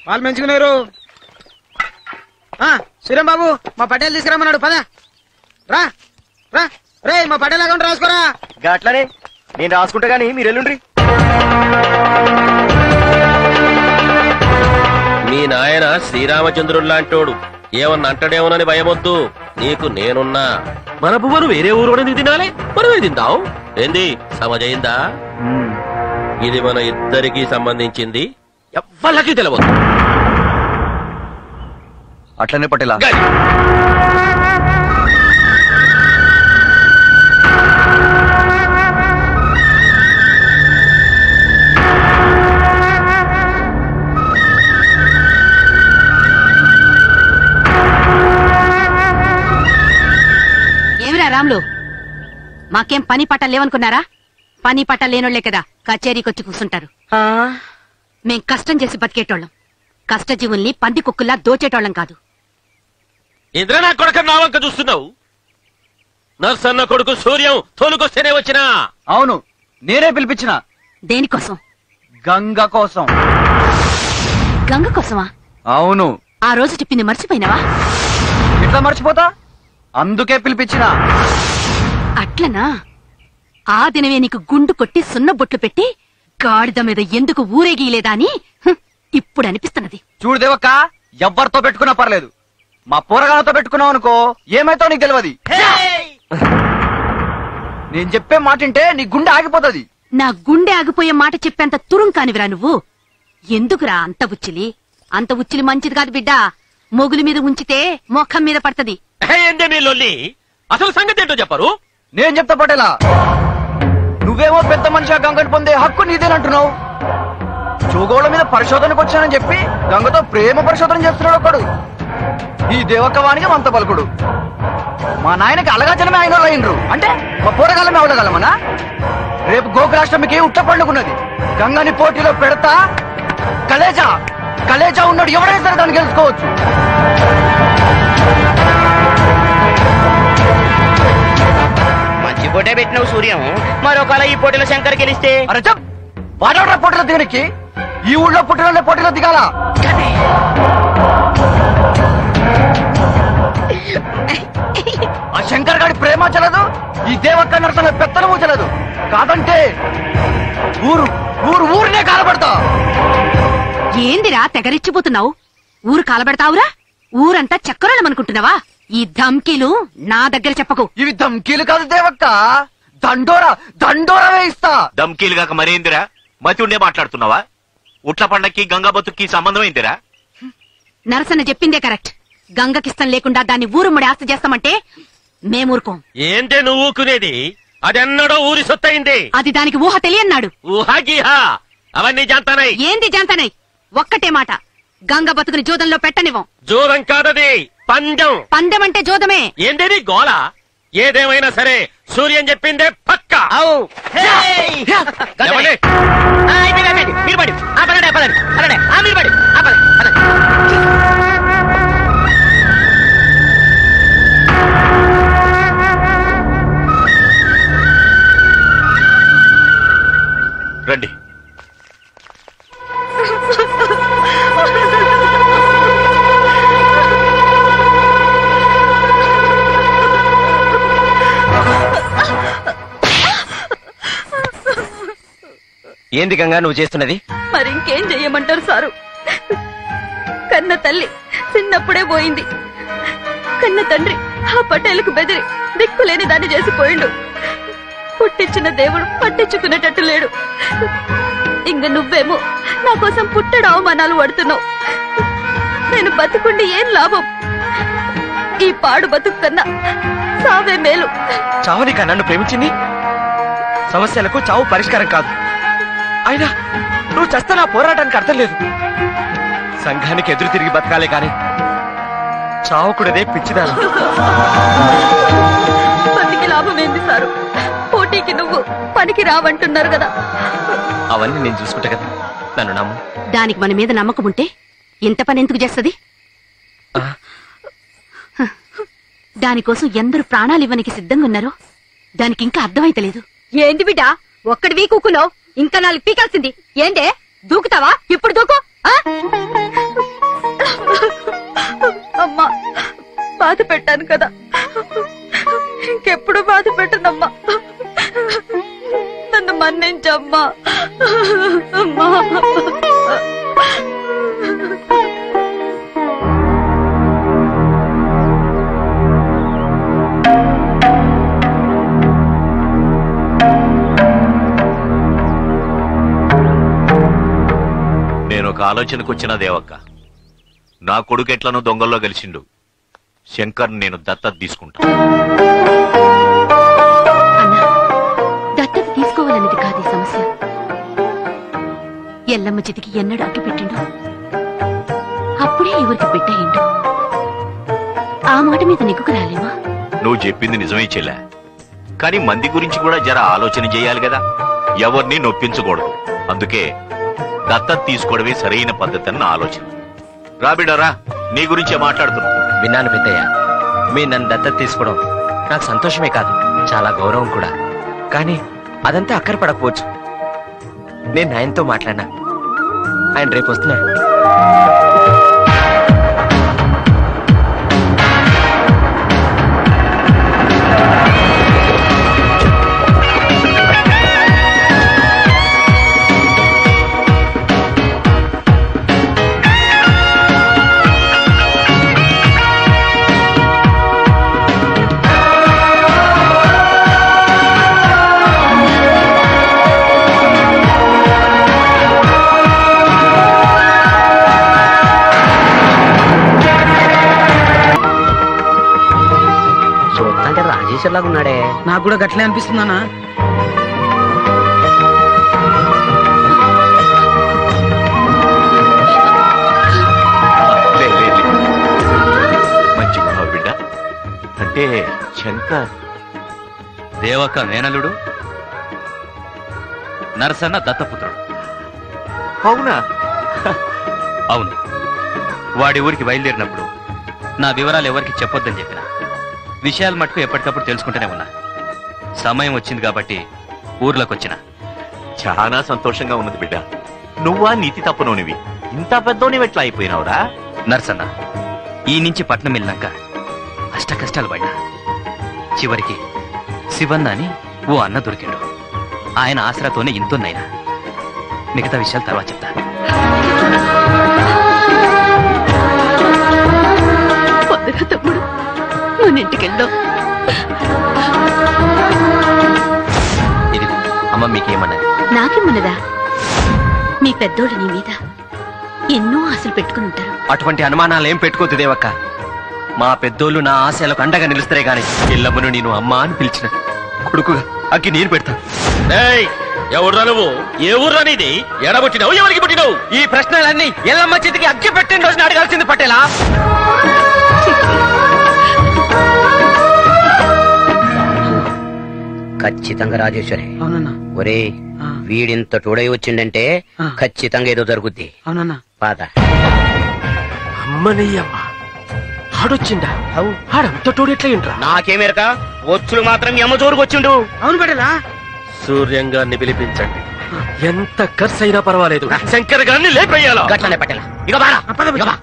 పాలు మంచుకున్నారు. శ్రీరామ్ బాబు మా పటేల్ తీసుకురామన్నాడు, పద రా రా. రే మా పటేల్ అకౌంట్ రాసుకోరా. అట్లనే నేను రాసుకుంటా గానీ మీరు ఎల్లుండ్రి. మీ నాయన శ్రీరామచంద్రుల్లాంటోడు, ఏమన్నా అంటాడేమోనని భయమొద్దు. నీకు నేనున్నా. మన పువ్వును వేరే ఊరు తినాలి, మనమే తిందాం. ఏంది సమజయిందా? ఇది మన ఇద్దరికి సంబంధించింది, ఎవ్వళ్ళకి తెలవద్దు. అట్లనే పటేలా. ఏమిరా రాములు, మాకేం పని పట్ట లేవనుకున్నారా? పని పట్ట లేనోళ్లే కదా కచేరీకొచ్చి కూర్చుంటారు. మేం కష్టం చేసి బతికేటోళ్ళం, కష్టజీవుల్ని పంది కుక్కుల్లా దోచేటోళ్ళం కాదు. ఇంద్ర నా కొడుకు నా వంక చూస్తున్నావు? నర్సన్న కొడుకు సూర్యం తోలుకొస్తేనే వచ్చినా. అవును, నేనే పిలిపించిన. దేనికోసం? గంగ కోసం. గంగ కోసమా? అవును. ఆ రోజు చెప్పింది మర్చిపోయినావా? ఎట్లా మర్చిపోతా, అందుకే పిలిపించిన. అట్లనా? ఆ దినమే నీకు గుండు కొట్టి సున్న బొట్లు పెట్టి గాడిద మీద ఎందుకు ఊరేగీయలేదా అని ఇప్పుడు అనిపిస్తున్నది. చూడు దేవక్క, ఎవ్వరితో పెట్టుకున్నా పర్లేదు, మా పోరగాలతో పెట్టుకున్నావు అనుకో ఏమైతో నీకు తెలియదు. నేను చెప్పే మాట వింటే నీ గుండె ఆగిపోతుంది. నా గుండె ఆగిపోయే మాట చెప్పేంత తురుం కానివిరా నువ్వు. ఎందుకురా అంత ఉచ్చిలి? అంత ఉచ్చిలి మంచిది కాదు బిడ్డ. మొగుల మీద ఉంచితే మొఖం మీద పడుతుంది. అసలు సంగతి ఏంటో చెప్పరు. నేను చెప్తా పటేలా, నువ్వేమో పెద్ద మనిషి గంగని పొందే హక్కు నీదేనంటున్నావు. చూగోళ్ల మీద పరిశోధనకు వచ్చానని చెప్పి గంగతో ప్రేమ పరిశోధన చేస్తున్నాడు ఒకడు. ఈ దేవక్కవానికి మంత పలుకుడు. మా నాయనకి అలగాచనమే ఆయన అయినరు అంటే మా పోరగాలమే అవడగలమనా? రేపు గోకులాష్టమికి ఉట్ట పండుకున్నది. గంగని పోటీలో పెడతా. కలేజా కలేజా ఉన్నాడు ఎవరైనా సరే దాన్ని గెలుచుకోవచ్చు. మంచి పోటీ పెట్టినావు సూర్యం. మరొకవేళ ఈ పోటీలో శంకర్ గెలిస్తే? అరే చెప్, వాడవడా పోటీలో దిగనికి? ఈ ఊళ్ళో పుట్టిన పోటీలో దిగాల. ఆ శంకర్ గారి ప్రేమ చలదు, ఈ దేవక్క నడతల పెత్తనము చలదు. కాదంటే ఊరు ఊరు ఊరినే కాలబడతా. ఏందిరా తెగరిచ్చిపోతున్నావు? ఊరు కాలబెడతావురా? ఊరంతా చక్కరమనుకుంటున్నావా? ఈ ధమ్కీలు నా దగ్గర చెప్పకు. ఇవి ధమ్కీలు కాదు దేవక్క, దండోరా దండోరా వేయిస్తా. ధమ్కీలు కాక మరేందిరా? మతి ఉండే మాట్లాడుతున్నావా? ఉట్ల పండక్కి గంగా బతుక్కి సంబంధం ఏందిరా? నరసన్న చెప్పిందే కరెక్ట్. గంగకిష్టం లేకుండా దాన్ని ఊరుమ్మడి ఆస్తి చేస్తామంటే మేమూరుకోం. ఏంటే నువ్వు ఊకునేది? అదెన్నడో ఊరి సొత్తయింది. అది దానికి ఊహ తెలియన్నాడు. ఊహా గీహా అవన్నీ జాంతానై. ఏంది జాంతానై? ఒక్కటే మాట, గంగ బతుకుని జోదంలో పెట్టనివ్వం. జోదం కాదది, పందెం. పందెం అంటే జోదమే. ఏంటిది గోల? ఏదేమైనా సరే సూర్యం చెప్పిందే పక్కా. రండి. ఏంది గంగా నువ్వు చేస్తున్నది? మరింకేం చెయ్యమంటారు సారు? కన్న తల్లి చిన్నప్పుడే పోయింది. కన్న తండ్రి ఆ పటేలకు బెదిరి దిక్కులేని దాన్ని చేసిపోయిండు. పుట్టించిన దేవుడు పట్టించుకునేటట్టు లేడు. ఇంక నువ్వేమో నా కోసం పుట్టడు అవమానాలు పడుతున్నావు. నేను బతుకుండి ఏం లాభం? ఈ పాడు బతుకు కన్నా సావే మేలు. చావుని కన్నా నన్ను ప్రేమించింది. సమస్యలకు చావు పరిష్కారం కాదు. అయినా నువ్వు చస్తే నా పోరాటానికి అర్థం లేదు. సంఘానికి ఎదురు తిరిగి బతకాలే కాని చావుకుడదే పిచ్చిదాను. పనికి లాభం ఏంది సారు? పోటీకి నువ్వు పనికి రావంటున్నారు కదా. అవన్నీ నేను చూసుకుంటా కదా, నన్ను నమ్ము. దానికి మన మీద నమ్మకం ఉంటే ఇంత పని ఎందుకు చేస్తుంది? దానికోసం ఎందరు ప్రాణాలు ఇవ్వనికి సిద్ధంగా ఉన్నారో దానికి ఇంకా అర్థమైతలేదు. ఏంది బిడ్డ ఒక్కడి వీకుకున్నావు? ఇంకా 4 పీకాల్సింది ఏంటే? దూకుతావా? ఇప్పుడు దూకు. పెట్టాను కదా, ఇంకెప్పుడు బాధ పెట్టనమ్మా. నన్ను మన్నించమ్మా. అమ్మా, నేను ఒక ఆలోచనకు వచ్చిన దేవక్క. నా కొడుకు ఎట్లను దొంగల్లో గెలిచిండు. శంకర్ నేను దత్తత తీసుకుంటా. అన్నా, దత్తత తీసుకోవాలనేది కాదు ఈ సమస్య. ఎల్లమ్మ చితికి ఎన్నడూ అగ్గి పెట్టిండు, అప్పుడే ఎవరికి బిడ్డయిండు. ఆ మాట మీద నెగ్గుకు రాలేమా? నువ్వు చెప్పింది నిజమే చెల్లె, కానీ మంది గురించి కూడా జర ఆలోచన చేయాలి కదా. ఎవరిని నొప్పించకూడదు. అందుకే దత్తత తీసుకోవడమే సరైన పద్ధతి అన్న ఆలోచన. రాబిడరా, నీ గురించే మాట్లాడుతున్నా. విన్నాను పెద్దయ్య, మీరు నన్ను దత్తత తీసుకోవడం నాకు సంతోషమే కాదు, చాలా గౌరవం కూడా. కానీ అదంతా అక్కర పడకపోవచ్చు. నేను ఆయనతో మాట్లాడినా, ఆయన రేపు వస్తున్నాడు. రాజేశ్వర్లాగా ఉన్నాడే. నాకు కూడా గట్లే అనిపిస్తుందన్నా. మంచి బిడ్డ అంటే శంకర్. దేవక్క మేనలుడు, నరసన్న దత్తపుత్రుడు. అవునా? అవును. వాడి ఊరికి బయలుదేరినప్పుడు నా వివరాలు ఎవరికి చెప్పొద్దని చెప్పిన. విషయాలు మటుకు ఎప్పటికప్పుడు తెలుసుకుంటూనే ఉన్నా. సమయం వచ్చింది కాబట్టి ఊర్లోకి వచ్చిన. చాలా సంతోషంగా ఉన్నది బిడ్డ. నువ్వా నీతి తప్పనోనివి, ఇంత పెద్దోనివి ఎట్లా అయిపోయినావురా? నరసన్న, ఈ నుంచి పట్నం వెళ్ళినాక అష్ట కష్టాలు పడ్డా. చివరికి శివన్న అని ఓ అన్న దొరికిండు. ఆయన ఆసరాతోనే ఇంతోనైనా. మిగతా విషయాలు తర్వాత చెప్తా. తమ్ముడు, మన ఇంటికెళ్దాం. ఇది అమ్మ మీకేమన్నది? నాకేమన్నదా? మీ పెద్దోడు నీ మీద ఎన్నో ఆశలు పెట్టుకుని ఉంటారు. అటువంటి అనుమానాలు ఏం పెట్టుకోద్దు దేవక్క. మా పెద్దోళ్ళు నా ఆశలకు అండగా నిలుస్తారే గాని ఎల్లమ్మను నేను అమ్మా అని పిలిచిన కొడుకుగా అగ్గి నేను పెడతా. ఎవరురా నువ్వు? ఏ ఊర్రా నీది? ఎడబుట్టినావు? ఎవరికి పుట్టినావు? ఈ ప్రశ్నలన్నీ ఎల్లమ్మ చేతికి అగ్గి పెట్టిన రోజున అడగాల్సింది పటేలా. ఖచ్చితంగా రాజేశ్వరి. అవునన్నా. ఒరే, వీడింత టోడై వచ్చిండంటే ఖచ్చితంగా ఏదో జరుగుద్ది. అవునన్నా. పాత అమ్మనయ్యమ్మ ఆడొచ్చిండా? ఆడంత టోడెట్లా ఇంట్రా? నాకేమేరక, వచ్చులు మాత్రం యమజోరుకు వచ్చిండు. అవును పటేలా. సూర్యంగాన్ని పిలిపించండి. ఎంత ఖర్చు అయినా పర్వాలేదు, శంకర్ గారిని లేపేయాలా? గట్లనే పట్టేలా. ఇక బారా.